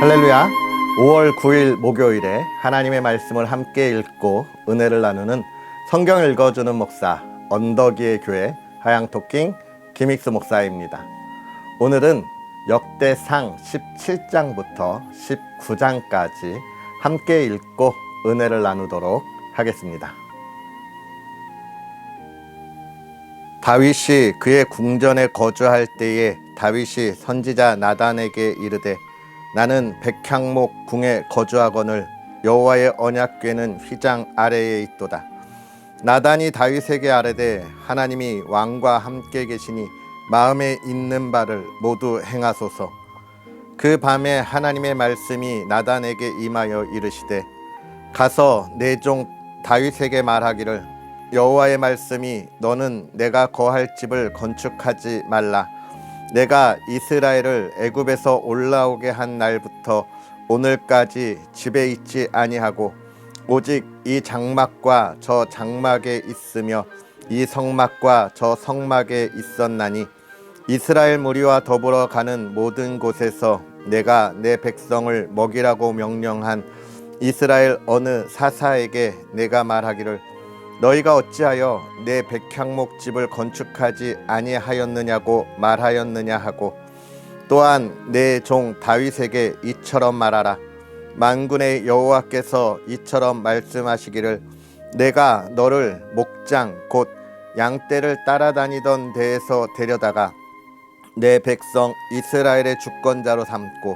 할렐루야. 5월 9일 목요일에 하나님의 말씀을 함께 읽고 은혜를 나누는 성경 읽어주는 목사 언덕이의 교회 하양토킹 김익수 목사입니다. 오늘은 역대상 17장부터 19장까지 함께 읽고 은혜를 나누도록 하겠습니다. 다윗이 그의 궁전에 거주할 때에 다윗이 선지자 나단에게 이르되 나는 백향목 궁에 거주하거늘 여호와의 언약궤는 휘장 아래에 있도다. 나단이 다윗에게 아뢰되 하나님이 왕과 함께 계시니 마음에 있는 바를 모두 행하소서. 그 밤에 하나님의 말씀이 나단에게 임하여 이르시되 가서 내 종 다윗에게 말하기를 여호와의 말씀이 너는 내가 거할 집을 건축하지 말라. 내가 이스라엘을 애굽에서 올라오게 한 날부터 오늘까지 집에 있지 아니하고 오직 이 장막과 저 장막에 있으며 이 성막과 저 성막에 있었나니 이스라엘 무리와 더불어 가는 모든 곳에서 내가 내 백성을 먹이라고 명령한 이스라엘 어느 사사에게 내가 말하기를 너희가 어찌하여 내 백향목 집을 건축하지 아니하였느냐고 말하였느냐 하고 또한 내 종 다윗에게 이처럼 말하라. 만군의 여호와께서 이처럼 말씀하시기를 내가 너를 목장 곧 양떼를 따라다니던 데에서 데려다가 내 백성 이스라엘의 주권자로 삼고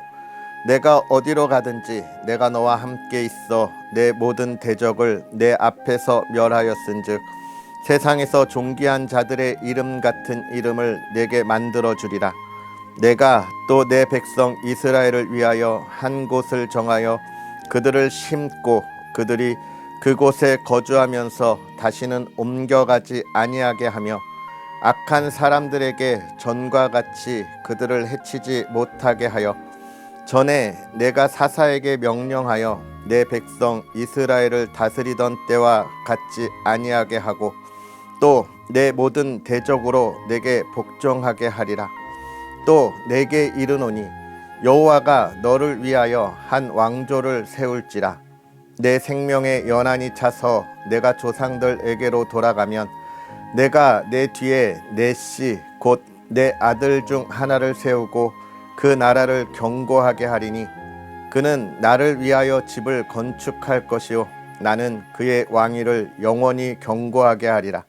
내가 어디로 가든지 내가 너와 함께 있어 내 모든 대적을 내 앞에서 멸하였은즉 세상에서 존귀한 자들의 이름 같은 이름을 내게 만들어 주리라. 내가 또 내 백성 이스라엘을 위하여 한 곳을 정하여 그들을 심고 그들이 그곳에 거주하면서 다시는 옮겨가지 아니하게 하며 악한 사람들에게 전과 같이 그들을 해치지 못하게 하여 전에 내가 사사에게 명령하여 내 백성 이스라엘을 다스리던 때와 같지 아니하게 하고 또 내 모든 대적으로 내게 복종하게 하리라. 또 내게 이르노니 여호와가 너를 위하여 한 왕조를 세울지라. 내 생명의 연한이 차서 내가 조상들에게로 돌아가면 내가 내 뒤에 내 씨 곧 내 아들 중 하나를 세우고 그 나라를 견고하게 하리니 그는 나를 위하여 집을 건축할 것이요 나는 그의 왕위를 영원히 견고하게 하리라.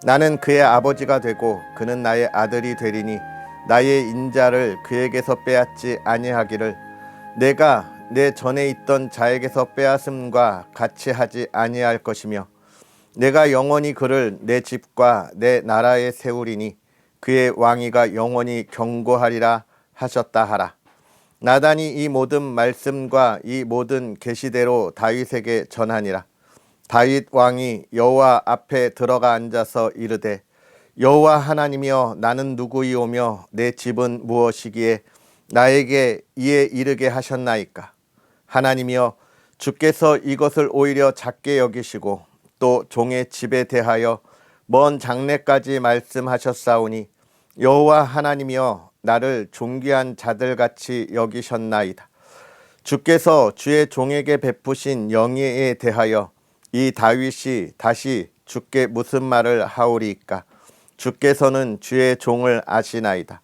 나는 그의 아버지가 되고 그는 나의 아들이 되리니 나의 인자를 그에게서 빼앗지 아니하기를 내가 내 전에 있던 자에게서 빼앗음과 같이 하지 아니할 것이며 내가 영원히 그를 내 집과 내 나라에 세우리니 그의 왕위가 영원히 견고하리라 하셨다 하라. 나단이 이 모든 말씀과 이 모든 계시대로 다윗에게 전하니라. 다윗 왕이 여호와 앞에 들어가 앉아서 이르되 여호와 하나님이여 나는 누구이오며 내 집은 무엇이기에 나에게 이에 이르게 하셨나이까. 하나님이여 주께서 이것을 오히려 작게 여기시고 또 종의 집에 대하여 먼 장래까지 말씀하셨사오니 여호와 하나님이여 나를 존귀한 자들같이 여기셨나이다. 주께서 주의 종에게 베푸신 영예에 대하여 이 다윗이 다시 주께 무슨 말을 하오리이까. 주께서는 주의 종을 아시나이다.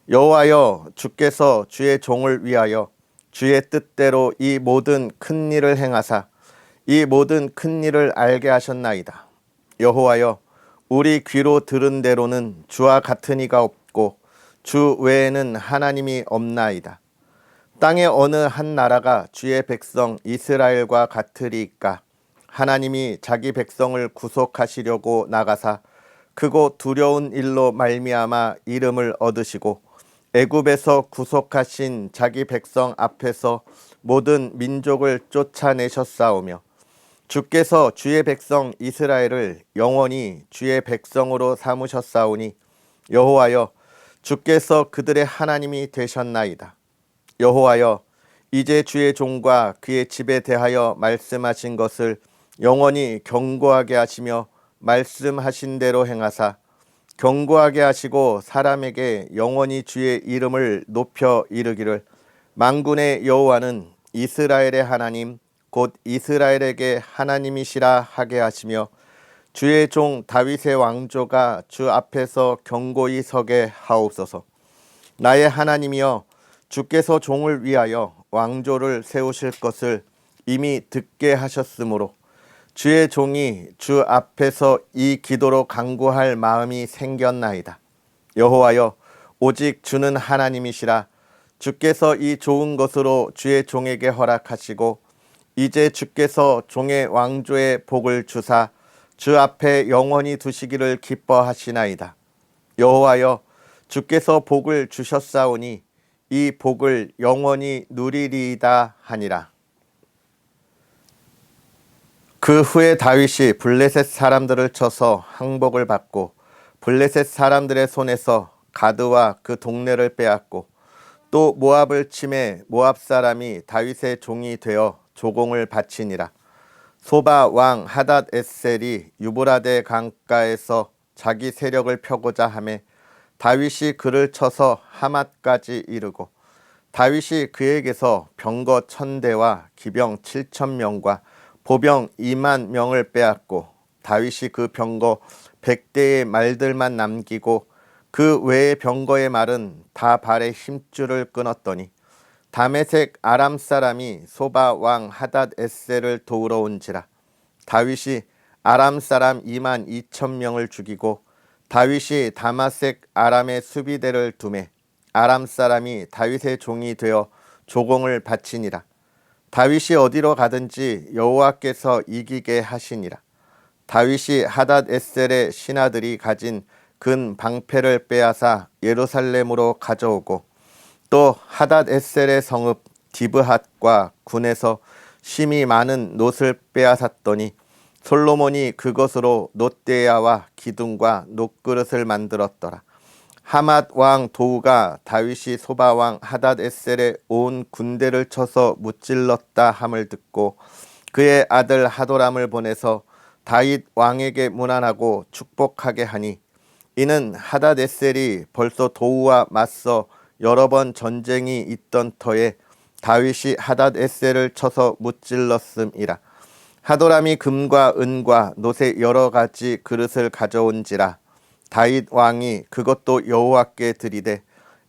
여호와여 주께서 주의 종을 위하여 주의 뜻대로 이 모든 큰 일을 행하사 이 모든 큰 일을 알게 하셨나이다. 여호와여 우리 귀로 들은 대로는 주와 같은 이가 없고 주 외에는 하나님이 없나이다. 땅의 어느 한 나라가 주의 백성 이스라엘과 같으리이까. 하나님이 자기 백성을 구속하시려고 나가사 크고 두려운 일로 말미암아 이름을 얻으시고 애굽에서 구속하신 자기 백성 앞에서 모든 민족을 쫓아내셨사오며 주께서 주의 백성 이스라엘을 영원히 주의 백성으로 삼으셨사오니 여호와여 주께서 그들의 하나님이 되셨나이다. 여호와여 이제 주의 종과 그의 집에 대하여 말씀하신 것을 영원히 견고하게 하시며 말씀하신 대로 행하사 견고하게 하시고 사람에게 영원히 주의 이름을 높여 이르기를 만군의 여호와는 이스라엘의 하나님 곧 이스라엘에게 하나님이시라 하게 하시며 주의 종 다윗의 왕조가 주 앞에서 견고히 서게 하옵소서. 나의 하나님이여, 주께서 종을 위하여 왕조를 세우실 것을 이미 듣게 하셨으므로 주의 종이 주 앞에서 이 기도로 간구할 마음이 생겼나이다. 여호와여, 오직 주는 하나님이시라. 주께서 이 좋은 것으로 주의 종에게 허락하시고 이제 주께서 종의 왕조의 복을 주사 주 앞에 영원히 두시기를 기뻐하시나이다. 여호와여, 주께서 복을 주셨사오니 이 복을 영원히 누리리이다 하니라. 그 후에 다윗이 블레셋 사람들을 쳐서 항복을 받고 블레셋 사람들의 손에서 가드와 그 동네를 빼앗고 또 모압을 치매 모압 사람이 다윗의 종이 되어 조공을 바치니라. 소바 왕 하닷 에셀이 유브라데 강가에서 자기 세력을 펴고자 하매 다윗이 그를 쳐서 하맛까지 이르고 다윗이 그에게서 병거 1000대와 기병 7000명과 보병 2만 명을 빼앗고 다윗이 그 병거 100대의 말들만 남기고 그 외의 병거의 말은 다 발에 힘줄을 끊었더니 다메섹 아람 사람이 소바 왕 하닷 에셀을 도우러 온지라. 다윗이 아람 사람 2만 2천 명을 죽이고 다윗이 다마섹 아람의 수비대를 두매 아람 사람이 다윗의 종이 되어 조공을 바치니라. 다윗이 어디로 가든지 여호와께서 이기게 하시니라. 다윗이 하닷 에셀의 신하들이 가진 근 방패를 빼앗아 예루살렘으로 가져오고 또 하닷 에셀의 성읍 디브핫과 군에서 심이 많은 놋을 빼앗았더니 솔로몬이 그것으로 놋대야와 기둥과 놋그릇을 만들었더라. 하맛 왕 도우가 다윗이 소바 왕 하닷 에셀의 온 군대를 쳐서 무찔렀다 함을 듣고 그의 아들 하도람을 보내서 다윗 왕에게 문안하고 축복하게 하니 이는 하닷 에셀이 벌써 도우와 맞서 여러 번 전쟁이 있던 터에 다윗이 하닷 에셀을 쳐서 무찔렀음이라. 하도람이 금과 은과 놋의 여러 가지 그릇을 가져온지라. 다윗 왕이 그것도 여호와께 드리되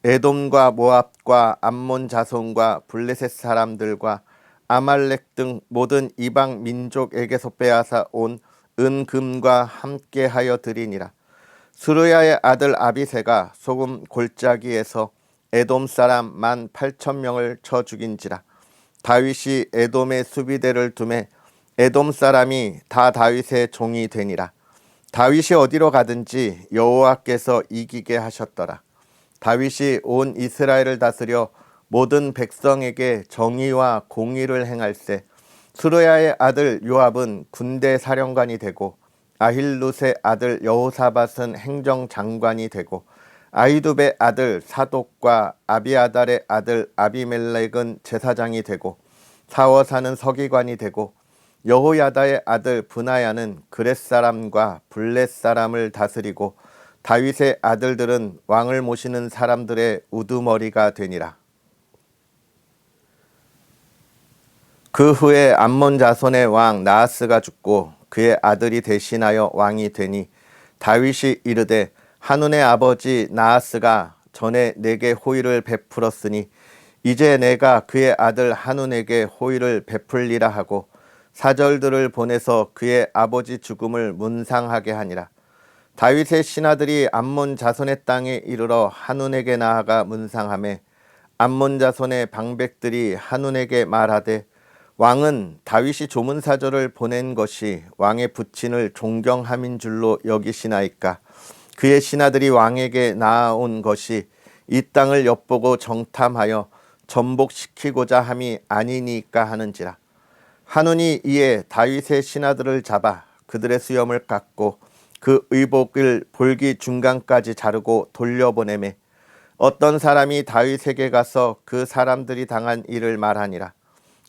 에돔과 모압과 암몬 자손과 블레셋 사람들과 아말렉 등 모든 이방 민족에게서 빼앗아 온 은금과 함께하여 드리니라. 스루야의 아들 아비새가 소금 골짜기에서 에돔 사람 18,000명을 쳐 죽인지라. 다윗이 에돔의 수비대를 두매 에돔 사람이 다 다윗의 종이 되니라. 다윗이 어디로 가든지 여호와께서 이기게 하셨더라. 다윗이 온 이스라엘을 다스려 모든 백성에게 정의와 공의를 행할세. 스루야의 아들 요압은 군대 사령관이 되고 아힐룻의 아들 여호사밧은 행정장관이 되고 아히두베의 아들 사독과 아비아달의 아들 아비멜렉은 제사장이 되고 사워사는 서기관이 되고 여호야다의 아들 브나야는 그렛 사람과 블렛 사람을 다스리고 다윗의 아들들은 왕을 모시는 사람들의 우두머리가 되니라. 그 후에 암몬 자손의 왕 나하스가 죽고 그의 아들이 대신하여 왕이 되니 다윗이 이르되 한운의 아버지 나하스가 전에 내게 호의를 베풀었으니 이제 내가 그의 아들 한운에게 호의를 베풀리라 하고 사절들을 보내서 그의 아버지 죽음을 문상하게 하니라. 다윗의 신하들이 암몬 자손의 땅에 이르러 한운에게 나아가 문상하매 암몬 자손의 방백들이 한운에게 말하되 왕은 다윗이 조문사절을 보낸 것이 왕의 부친을 존경함인 줄로 여기시나이까. 그의 신하들이 왕에게 나아온 것이 이 땅을 엿보고 정탐하여 전복시키고자 함이 아니니까 하는지라. 한운이 이에 다윗의 신하들을 잡아 그들의 수염을 깎고 그 의복을 볼기 중간까지 자르고 돌려보내매 어떤 사람이 다윗에게 가서 그 사람들이 당한 일을 말하니라.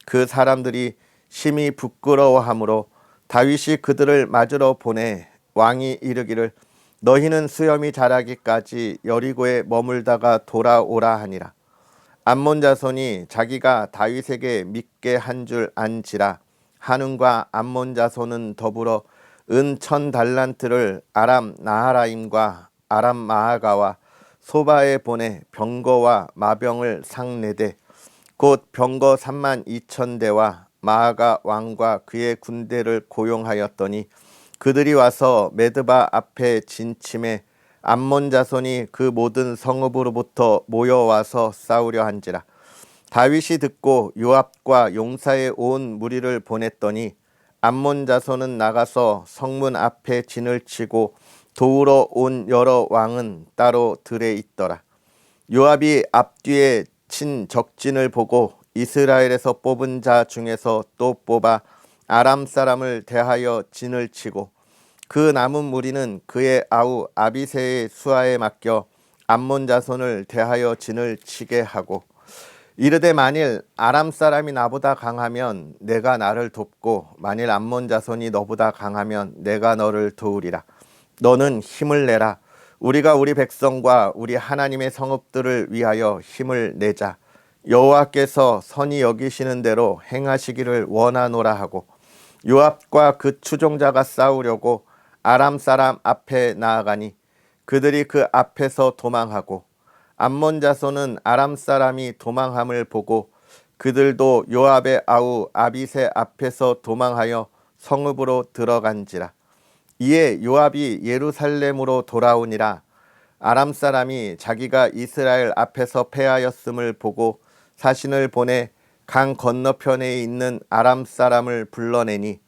그 사람들이 심히 부끄러워하므로 다윗이 그들을 맞으러 보내 왕이 이르기를 너희는 수염이 자라기까지 여리고에 머물다가 돌아오라 하니라. 암몬 자손이 자기가 다윗에게 믿게 한 줄 안지라. 한운과 암몬 자손은 더불어 은 1000달란트를 아람 나하라임과 아람 마아가와 소바에 보내 병거와 마병을 상내되 곧 병거 32,000대와 마아가 왕과 그의 군대를 고용하였더니 그들이 와서 메드바 앞에 진침해 암몬 자손이 그 모든 성읍으로부터 모여와서 싸우려 한지라. 다윗이 듣고 요압과 용사의 온 무리를 보냈더니 암몬 자손은 나가서 성문 앞에 진을 치고 도우러 온 여러 왕은 따로 들에 있더라. 요압이 앞뒤에 친 적진을 보고 이스라엘에서 뽑은 자 중에서 또 뽑아 아람 사람을 대하여 진을 치고 그 남은 무리는 그의 아우 아비새의 수하에 맡겨 암몬 자손을 대하여 진을 치게 하고 이르되 만일 아람 사람이 나보다 강하면 내가 나를 돕고 만일 암몬 자손이 너보다 강하면 내가 너를 도우리라. 너는 힘을 내라. 우리가 우리 백성과 우리 하나님의 성읍들을 위하여 힘을 내자. 여호와께서 선히 여기시는 대로 행하시기를 원하노라 하고 요압과 그 추종자가 싸우려고 아람 사람 앞에 나아가니 그들이 그 앞에서 도망하고 암몬 자손은 아람 사람이 도망함을 보고 그들도 요압의 아우 아비새 앞에서 도망하여 성읍으로 들어간지라. 이에 요압이 예루살렘으로 돌아오니라. 아람 사람이 자기가 이스라엘 앞에서 패하였음을 보고 사신을 보내 강 건너편에 있는 아람 사람을 불러내니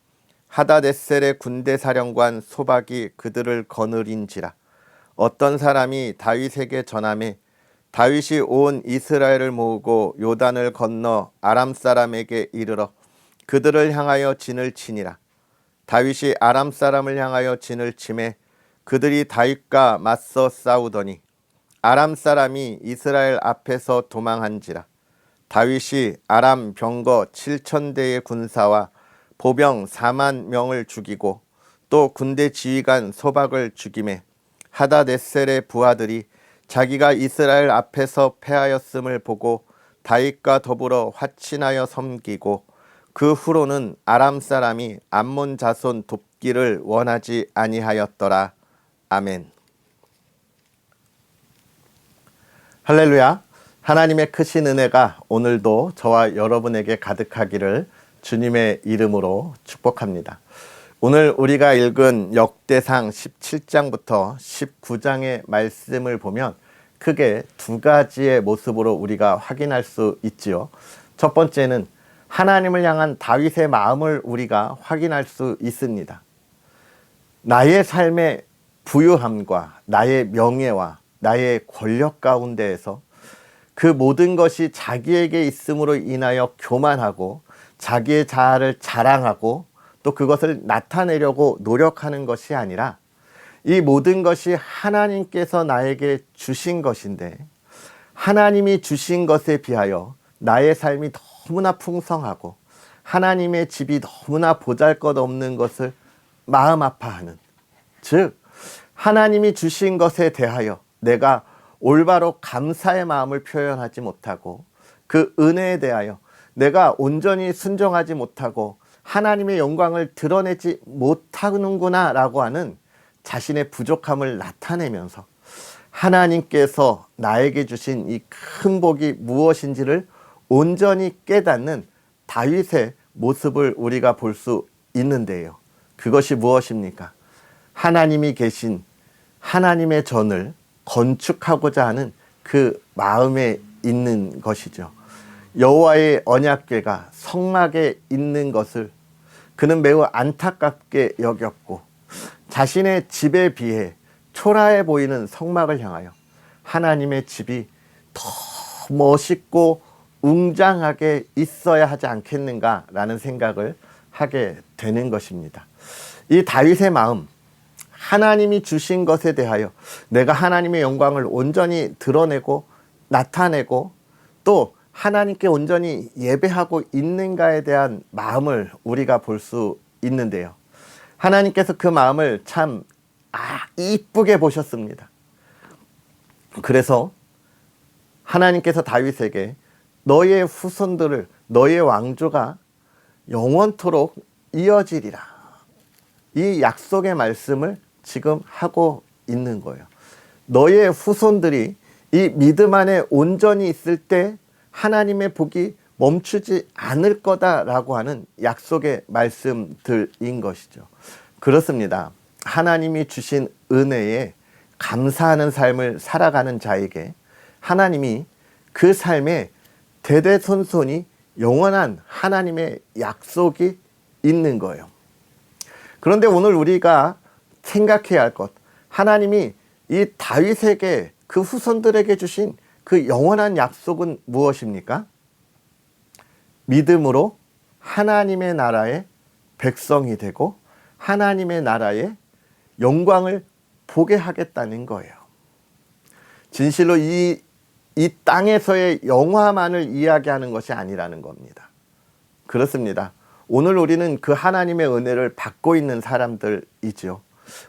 하다데셀의 군대 사령관 소박이 그들을 거느린지라. 어떤 사람이 다윗에게 전하매 다윗이 온 이스라엘을 모으고 요단을 건너 아람 사람에게 이르러 그들을 향하여 진을 치니라. 다윗이 아람 사람을 향하여 진을 치매 그들이 다윗과 맞서 싸우더니 아람 사람이 이스라엘 앞에서 도망한지라. 다윗이 아람 병거 7,000대의 군사와 보병 4만 명을 죽이고 또 군대 지휘관 소박을 죽이매 하다데셀의 부하들이 자기가 이스라엘 앞에서 패하였음을 보고 다윗과 더불어 화친하여 섬기고 그 후로는 아람 사람이 암몬 자손 돕기를 원하지 아니하였더라. 아멘. 할렐루야. 하나님의 크신 은혜가 오늘도 저와 여러분에게 가득하기를 주님의 이름으로 축복합니다. 오늘 우리가 읽은 역대상 17장부터 19장의 말씀을 보면 크게 두 가지의 모습으로 우리가 확인할 수 있지요. 첫 번째는 하나님을 향한 다윗의 마음을 우리가 확인할 수 있습니다. 나의 삶의 부유함과 나의 명예와 나의 권력 가운데에서 그 모든 것이 자기에게 있음으로 인하여 교만하고 자기의 자아를 자랑하고 또 그것을 나타내려고 노력하는 것이 아니라 이 모든 것이 하나님께서 나에게 주신 것인데 하나님이 주신 것에 비하여 나의 삶이 너무나 풍성하고 하나님의 집이 너무나 보잘것없는 것을 마음 아파하는, 즉 하나님이 주신 것에 대하여 내가 올바로 감사의 마음을 표현하지 못하고 그 은혜에 대하여 내가 온전히 순종하지 못하고 하나님의 영광을 드러내지 못하는구나 라고 하는 자신의 부족함을 나타내면서 하나님께서 나에게 주신 이 큰 복이 무엇인지를 온전히 깨닫는 다윗의 모습을 우리가 볼 수 있는데요. 그것이 무엇입니까? 하나님이 계신 하나님의 전을 건축하고자 하는 그 마음에 있는 것이죠. 여호와의 언약궤가 성막에 있는 것을 그는 매우 안타깝게 여겼고 자신의 집에 비해 초라해 보이는 성막을 향하여 하나님의 집이 더 멋있고 웅장하게 있어야 하지 않겠는가라는 생각을 하게 되는 것입니다. 이 다윗의 마음, 하나님이 주신 것에 대하여 내가 하나님의 영광을 온전히 드러내고 나타내고 또 하나님께 온전히 예배하고 있는가에 대한 마음을 우리가 볼 수 있는데요. 하나님께서 그 마음을 참 이쁘게 보셨습니다. 그래서 하나님께서 다윗에게 너의 후손들을 너의 왕조가 영원토록 이어지리라. 이 약속의 말씀을 지금 하고 있는 거예요. 너의 후손들이 이 믿음 안에 온전히 있을 때 하나님의 복이 멈추지 않을 거다라고 하는 약속의 말씀들인 것이죠. 그렇습니다. 하나님이 주신 은혜에 감사하는 삶을 살아가는 자에게 하나님이 그 삶에 대대손손이 영원한 하나님의 약속이 있는 거예요. 그런데 오늘 우리가 생각해야 할 것, 하나님이 이 다윗에게 그 후손들에게 주신 그 영원한 약속은 무엇입니까? 믿음으로 하나님의 나라의 백성이 되고 하나님의 나라의 영광을 보게 하겠다는 거예요. 진실로 이 땅에서의 영화만을 이야기하는 것이 아니라는 겁니다. 그렇습니다. 오늘 우리는 그 하나님의 은혜를 받고 있는 사람들이죠.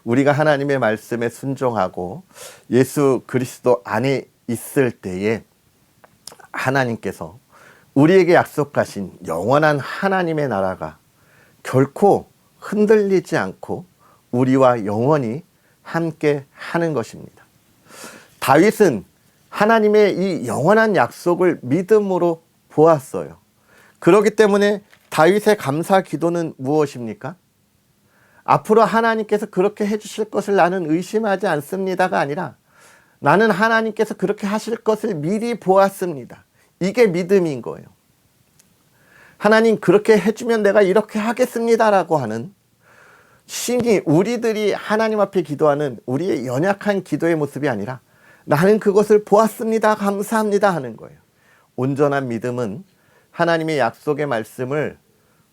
우리가 하나님의 말씀에 순종하고 예수 그리스도 안에 있을 때에 하나님께서 우리에게 약속하신 영원한 하나님의 나라가 결코 흔들리지 않고 우리와 영원히 함께 하는 것입니다. 다윗은 하나님의 이 영원한 약속을 믿음으로 보았어요. 그렇기 때문에 다윗의 감사 기도는 무엇입니까? 앞으로 하나님께서 그렇게 해주실 것을 나는 의심하지 않습니다가 아니라 나는 하나님께서 그렇게 하실 것을 미리 보았습니다. 이게 믿음인 거예요. 하나님 그렇게 해주면 내가 이렇게 하겠습니다라고 하는 신이 우리들이 하나님 앞에 기도하는 우리의 연약한 기도의 모습이 아니라 나는 그것을 보았습니다. 감사합니다 하는 거예요. 온전한 믿음은 하나님의 약속의 말씀을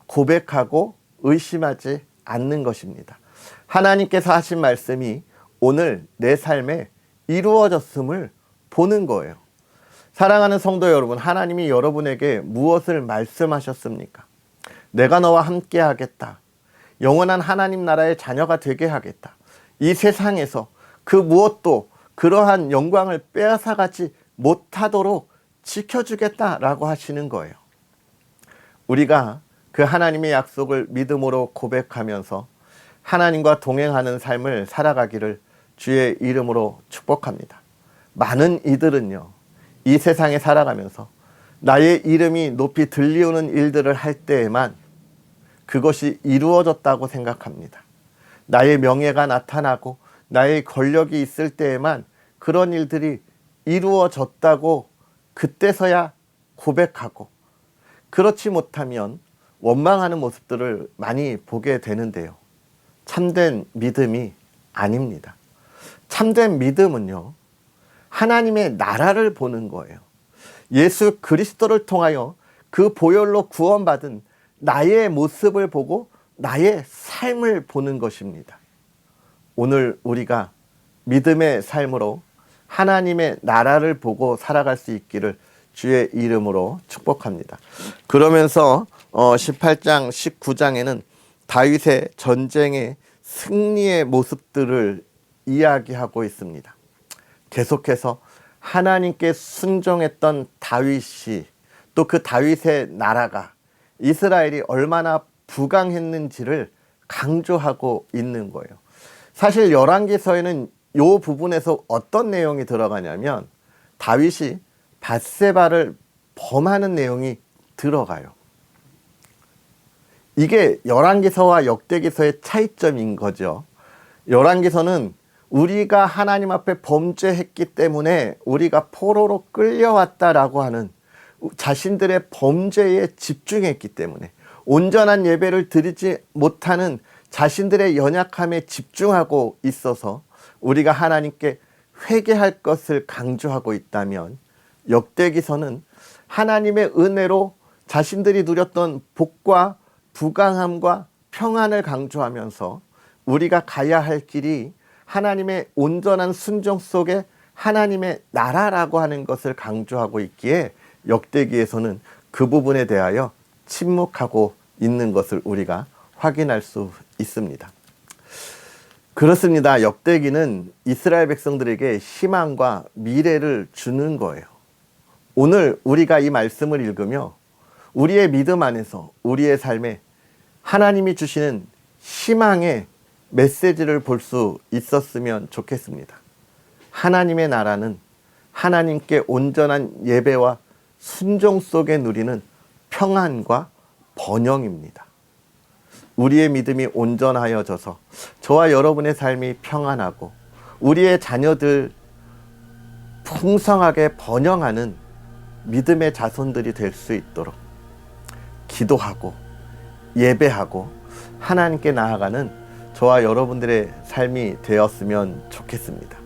고백하고 의심하지 않는 것입니다. 하나님께서 하신 말씀이 오늘 내 삶에 이루어졌음을 보는 거예요. 사랑하는 성도 여러분, 하나님이 여러분에게 무엇을 말씀하셨습니까? 내가 너와 함께 하겠다. 영원한 하나님 나라의 자녀가 되게 하겠다. 이 세상에서 그 무엇도 그러한 영광을 빼앗아가지 못하도록 지켜주겠다라고 하시는 거예요. 우리가 그 하나님의 약속을 믿음으로 고백하면서 하나님과 동행하는 삶을 살아가기를 주의 이름으로 축복합니다. 많은 이들은요, 이 세상에 살아가면서 나의 이름이 높이 들리우는 일들을 할 때에만 그것이 이루어졌다고 생각합니다. 나의 명예가 나타나고 나의 권력이 있을 때에만 그런 일들이 이루어졌다고 그때서야 고백하고, 그렇지 못하면 원망하는 모습들을 많이 보게 되는데요. 참된 믿음이 아닙니다. 참된 믿음은요, 하나님의 나라를 보는 거예요. 예수 그리스도를 통하여 그 보혈로 구원받은 나의 모습을 보고 나의 삶을 보는 것입니다. 오늘 우리가 믿음의 삶으로 하나님의 나라를 보고 살아갈 수 있기를 주의 이름으로 축복합니다. 그러면서 18장 19장에는 다윗의 전쟁의 승리의 모습들을 이야기하고 있습니다. 계속해서 하나님께 순종했던 다윗이, 또 그 다윗의 나라가, 이스라엘이 얼마나 부강했는지를 강조하고 있는 거예요. 사실 열왕기서에는 이 부분에서 어떤 내용이 들어가냐면 다윗이 밧세바를 범하는 내용이 들어가요. 이게 열왕기서와 역대기서의 차이점인 거죠. 열왕기서는 우리가 하나님 앞에 범죄했기 때문에 우리가 포로로 끌려왔다라고 하는 자신들의 범죄에 집중했기 때문에 온전한 예배를 드리지 못하는 자신들의 연약함에 집중하고 있어서 우리가 하나님께 회개할 것을 강조하고 있다면, 역대기서는 하나님의 은혜로 자신들이 누렸던 복과 부강함과 평안을 강조하면서 우리가 가야 할 길이 하나님의 온전한 순종 속에 하나님의 나라라고 하는 것을 강조하고 있기에 역대기에서는 그 부분에 대하여 침묵하고 있는 것을 우리가 확인할 수 있습니다. 그렇습니다. 역대기는 이스라엘 백성들에게 희망과 미래를 주는 거예요. 오늘 우리가 이 말씀을 읽으며 우리의 믿음 안에서 우리의 삶에 하나님이 주시는 희망의 메시지를 볼 수 있었으면 좋겠습니다. 하나님의 나라는 하나님께 온전한 예배와 순종 속에 누리는 평안과 번영입니다. 우리의 믿음이 온전하여져서 저와 여러분의 삶이 평안하고 우리의 자녀들 풍성하게 번영하는 믿음의 자손들이 될 수 있도록 기도하고 예배하고 하나님께 나아가는 저와 여러분들의 삶이 되었으면 좋겠습니다.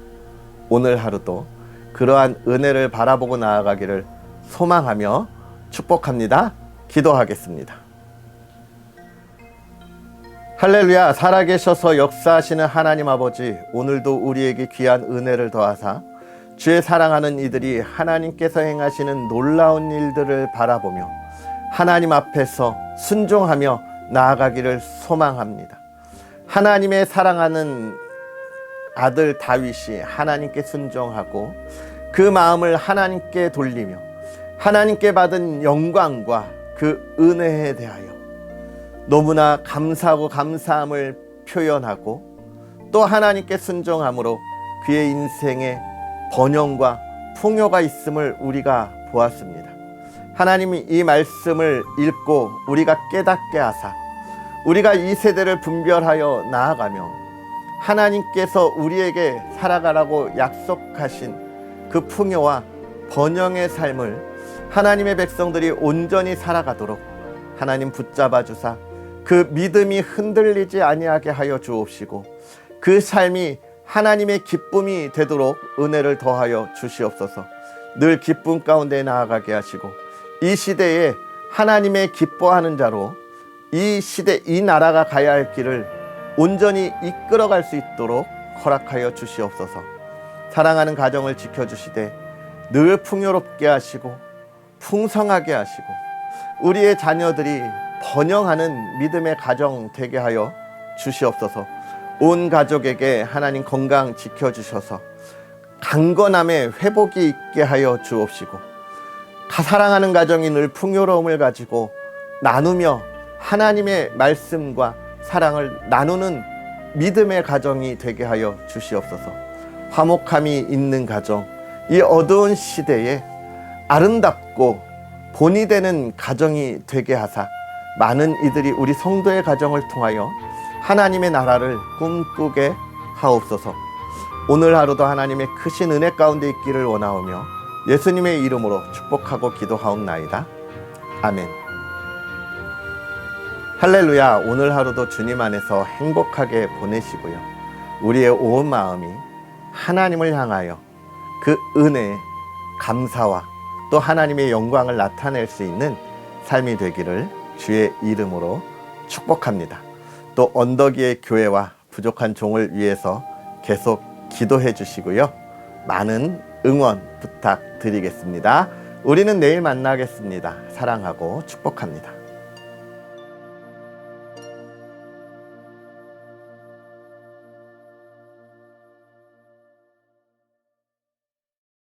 오늘 하루도 그러한 은혜를 바라보고 나아가기를 소망하며 축복합니다. 기도하겠습니다. 할렐루야. 살아계셔서 역사하시는 하나님 아버지, 오늘도 우리에게 귀한 은혜를 더하사 주의 사랑하는 이들이 하나님께서 행하시는 놀라운 일들을 바라보며 하나님 앞에서 순종하며 나아가기를 소망합니다. 하나님의 사랑하는 아들 다윗이 하나님께 순종하고 그 마음을 하나님께 돌리며 하나님께 받은 영광과 그 은혜에 대하여 너무나 감사하고 감사함을 표현하고 또 하나님께 순종함으로 그의 인생에 번영과 풍요가 있음을 우리가 보았습니다. 하나님이 이 말씀을 읽고 우리가 깨닫게 하사 우리가 이 세대를 분별하여 나아가며 하나님께서 우리에게 살아가라고 약속하신 그 풍요와 번영의 삶을 하나님의 백성들이 온전히 살아가도록 하나님 붙잡아 주사 그 믿음이 흔들리지 아니하게 하여 주옵시고 그 삶이 하나님의 기쁨이 되도록 은혜를 더하여 주시옵소서. 늘 기쁨 가운데 나아가게 하시고 이 시대에 하나님의 기뻐하는 자로 이 시대 이 나라가 가야 할 길을 온전히 이끌어갈 수 있도록 허락하여 주시옵소서. 사랑하는 가정을 지켜주시되 늘 풍요롭게 하시고 풍성하게 하시고 우리의 자녀들이 번영하는 믿음의 가정 되게 하여 주시옵소서. 온 가족에게 하나님 건강 지켜주셔서 강건함의 회복이 있게 하여 주옵시고 사랑하는 가정이 늘 풍요로움을 가지고 나누며 하나님의 말씀과 사랑을 나누는 믿음의 가정이 되게 하여 주시옵소서. 화목함이 있는 가정, 이 어두운 시대에 아름답고 본이 되는 가정이 되게 하사 많은 이들이 우리 성도의 가정을 통하여 하나님의 나라를 꿈꾸게 하옵소서. 오늘 하루도 하나님의 크신 은혜 가운데 있기를 원하오며 예수님의 이름으로 축복하고 기도하옵나이다. 아멘. 할렐루야. 오늘 하루도 주님 안에서 행복하게 보내시고요. 우리의 온 마음이 하나님을 향하여 그 은혜에 감사와 또 하나님의 영광을 나타낼 수 있는 삶이 되기를 주의 이름으로 축복합니다. 또 언덕위의 교회와 부족한 종을 위해서 계속 기도해 주시고요. 많은 응원 부탁드리겠습니다. 우리는 내일 만나겠습니다. 사랑하고 축복합니다.